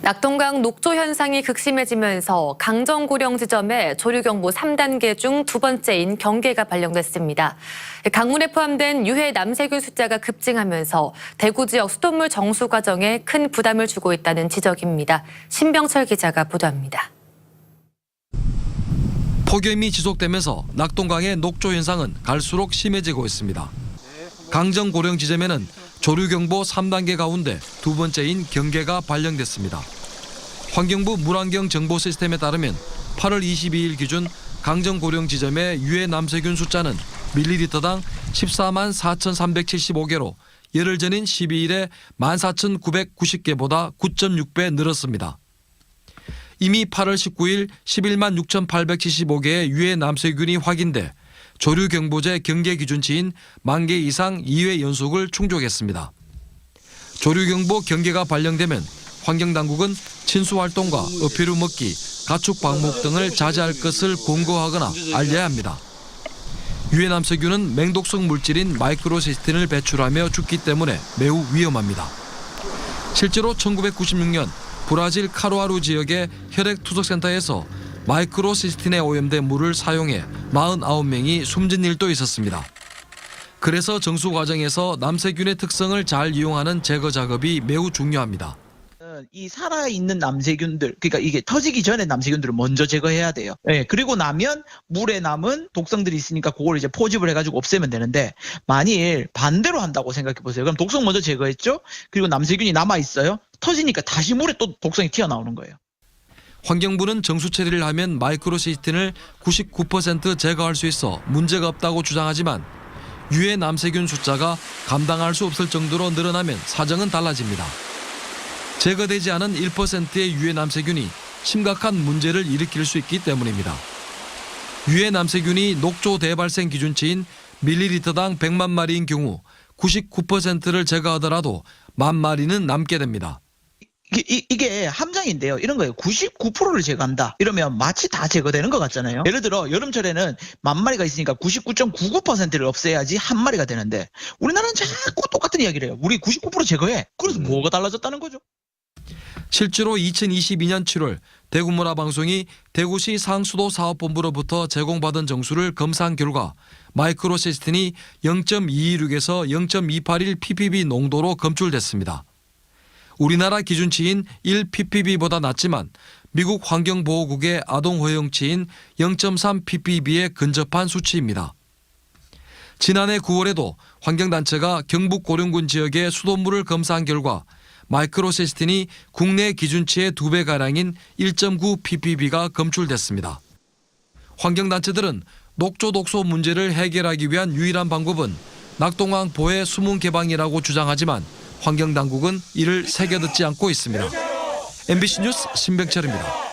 낙동강 녹조 현상이 극심해지면서 강정고령 지점에 조류경보 3단계 중 두 번째인 경계가 발령됐습니다. 강물에 포함된 유해 남세균 숫자가 급증하면서 대구 지역 수돗물 정수 과정에 큰 부담을 주고 있다는 지적입니다. 신병철 기자가 보도합니다. 폭염이 지속되면서 낙동강의 녹조 현상은 갈수록 심해지고 있습니다. 강정고령 지점에는 조류경보 3단계 가운데 두 번째인 경계가 발령됐습니다. 환경부 물안경 정보 시스템에 따르면 8월 22일 기준 강정고령 지점의 유해 남세균 숫자는 밀리리터당 14만 4,375개로 열흘 전인 12일에 14,990개보다 9.6배 늘었습니다. 이미 8월 19일 11만 6,875개의 유해 남세균이 확인돼 조류경보제 경계 기준치인 10,000개 이상 2회 연속을 충족했습니다. 조류경보 경계가 발령되면 환경당국은 친수활동과 어패류 먹기, 가축 방목 등을 자제할 것을 권고하거나 알려야 합니다. 유해 남세균은 맹독성 물질인 마이크로시스틴을 배출하며 죽기 때문에 매우 위험합니다. 실제로 1996년 브라질 카루아루 지역의 혈액투석센터에서 마이크로시스틴에 오염된 물을 사용해 49명이 숨진 일도 있었습니다. 그래서 정수 과정에서 남세균의 특성을 잘 이용하는 제거 작업이 매우 중요합니다. 이 살아있는 남세균들, 그러니까 이게 터지기 전에 남세균들을 먼저 제거해야 돼요. 예, 그리고 나면 물에 남은 독성들이 있으니까 그걸 이제 포집을 해가지고 없애면 되는데, 만일 반대로 한다고 생각해 보세요. 그럼 독성 먼저 제거했죠? 그리고 남세균이 남아있어요? 터지니까 다시 물에 또 독성이 튀어나오는 거예요. 환경부는 정수 처리를 하면 마이크로시스틴을 99% 제거할 수 있어 문제가 없다고 주장하지만 유해 남세균 숫자가 감당할 수 없을 정도로 늘어나면 사정은 달라집니다. 제거되지 않은 1%의 유해 남세균이 심각한 문제를 일으킬 수 있기 때문입니다. 유해 남세균이 녹조 대발생 기준치인 밀리리터당 100만 마리인 경우 99%를 제거하더라도 10,000마리는 남게 됩니다. 이게 함정인데요. 이런 거예요. 99%를 제거한다. 이러면 마치 다 제거되는 것 같잖아요. 예를 들어 여름철에는 10,000마리가 있으니까 99.99%를 없애야지 1마리가 되는데, 우리나라는 자꾸 똑같은 이야기를 해요. 우리 99% 제거해. 그래서 뭐가 달라졌다는 거죠? 실제로 2022년 7월 대구문화방송이 대구시 상수도 사업본부로부터 제공받은 정수를 검사한 결과 마이크로시스틴이 0.226에서 0.281ppb 농도로 검출됐습니다. 우리나라 기준치인 1ppb보다 낮지만 미국 환경보호국의 아동 허용치인 0.3ppb에 근접한 수치입니다. 지난해 9월에도 환경단체가 경북 고령군 지역의 수돗물을 검사한 결과 마이크로시스틴이 국내 기준치의 2배가량인 1.9ppb가 검출됐습니다. 환경단체들은 녹조 독소 문제를 해결하기 위한 유일한 방법은 낙동강 보해 수문 개방이라고 주장하지만 환경당국은 이를 새겨듣지 않고 있습니다. MBC 뉴스 신병철입니다.